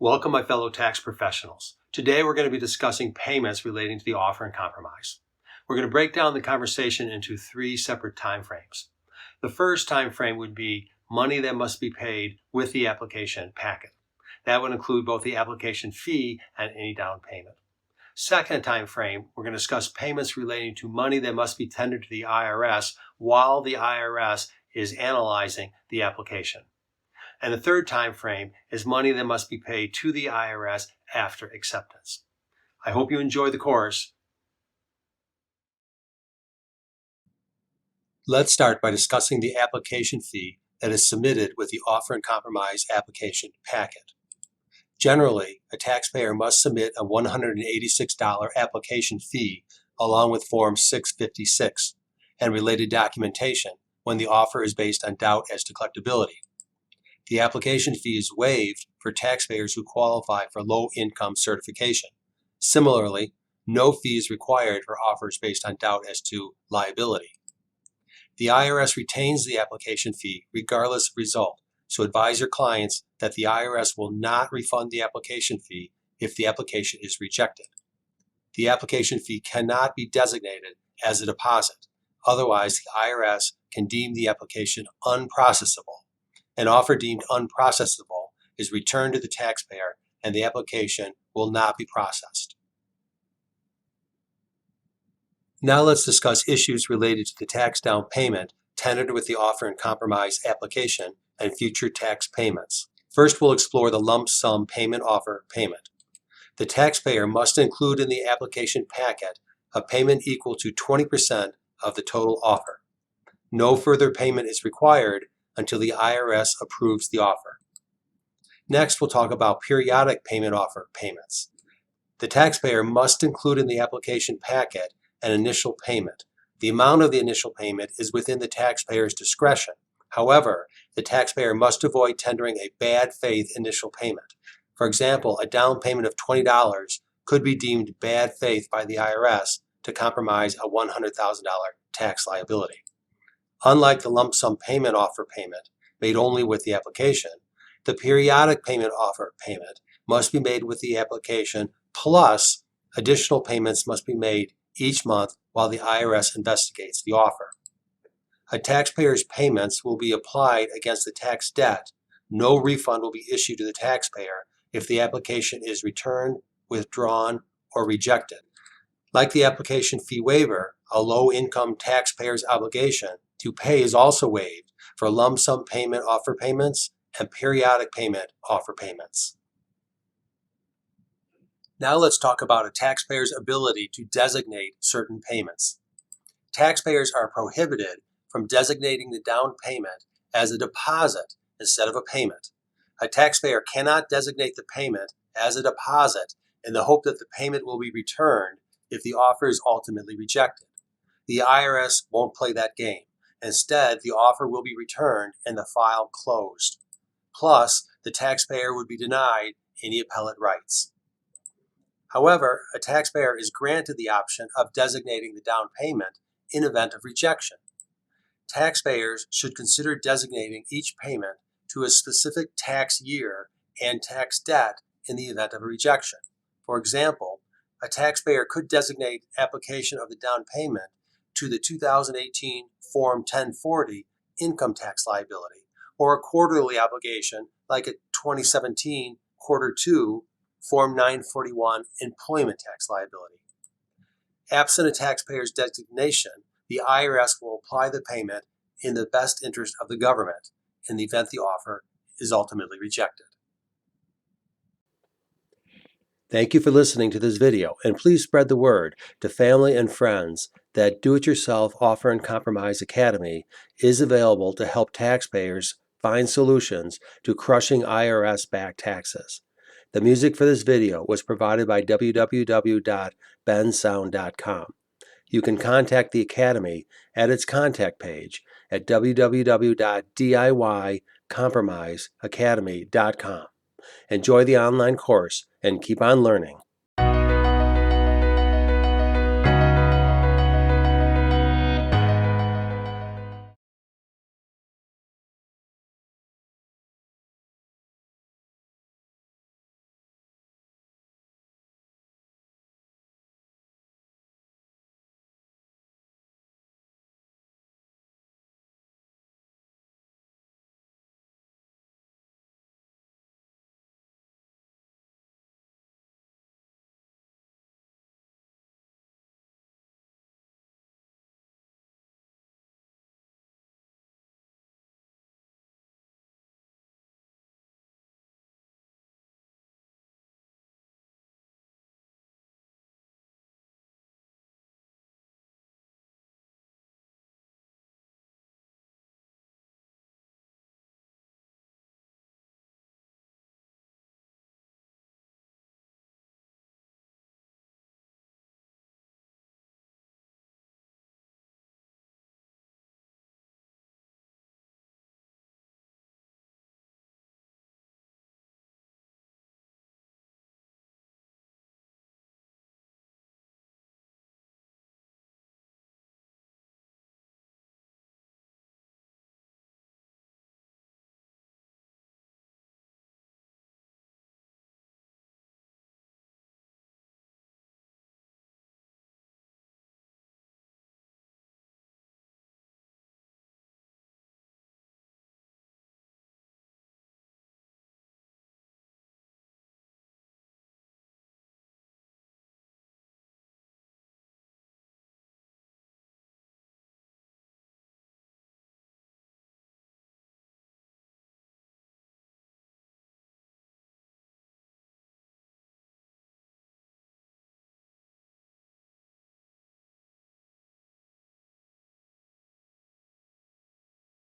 Welcome, my fellow tax professionals. Today we're going to be discussing payments relating to the offer and compromise. We're going to break down the conversation into three separate time frames. The first time frame would be money that must be paid with the application packet. That would include both the application fee and any down payment. Second time frame, we're going to discuss payments relating to money that must be tendered to the IRS while the IRS is analyzing the application. And the third time frame is money that must be paid to the IRS after acceptance. I hope you enjoy the course. Let's start by discussing the application fee that is submitted with the offer and compromise application packet. Generally, a taxpayer must submit a $186 application fee along with Form 656 and related documentation when the offer is based on doubt as to collectability. The application fee is waived for taxpayers who qualify for low-income certification. Similarly, no fee is required for offers based on doubt as to liability. The IRS retains the application fee regardless of result, so advise your clients that the IRS will not refund the application fee if the application is rejected. The application fee cannot be designated as a deposit. Otherwise, the IRS can deem the application unprocessable. An offer deemed unprocessable is returned to the taxpayer and the application will not be processed. Now let's discuss issues related to the tax down payment tendered with the offer and compromise application and future tax payments. First, we'll explore the lump sum payment offer payment. The taxpayer must include in the application packet a payment equal to 20% of the total offer. No further payment is required until the IRS approves the offer. Next, we'll talk about periodic payment offer payments. The taxpayer must include in the application packet an initial payment. The amount of the initial payment is within the taxpayer's discretion. However, the taxpayer must avoid tendering a bad faith initial payment. For example, a down payment of $20 could be deemed bad faith by the IRS to compromise a $100,000 tax liability. Unlike the lump sum payment offer payment made only with the application, the periodic payment offer payment must be made with the application, plus additional payments must be made each month while the IRS investigates the offer. A taxpayer's payments will be applied against the tax debt. No refund will be issued to the taxpayer if the application is returned, withdrawn, or rejected. Like the application fee waiver, a low-income taxpayer's obligation to pay is also waived for lump sum payment offer payments and periodic payment offer payments. Now let's talk about a taxpayer's ability to designate certain payments. Taxpayers are prohibited from designating the down payment as a deposit instead of a payment. A taxpayer cannot designate the payment as a deposit in the hope that the payment will be returned if the offer is ultimately rejected. The IRS won't play that game. Instead, the offer will be returned and the file closed. Plus, the taxpayer would be denied any appellate rights. However, a taxpayer is granted the option of designating the down payment in event of rejection. Taxpayers should consider designating each payment to a specific tax year and tax debt in the event of a rejection. For example, a taxpayer could designate application of the down payment to the 2018 Form 1040 income tax liability, or a quarterly obligation like a 2017 Quarter 2 Form 941 employment tax liability. Absent a taxpayer's designation, the IRS will apply the payment in the best interest of the government in the event the offer is ultimately rejected. Thank you for listening to this video, and please spread the word to family and friends that Do-It-Yourself Offer and Compromise Academy is available to help taxpayers find solutions to crushing IRS-backed taxes. The music for this video was provided by www.bensound.com. You can contact the Academy at its contact page at www.diycompromiseacademy.com. Enjoy the online course and keep on learning.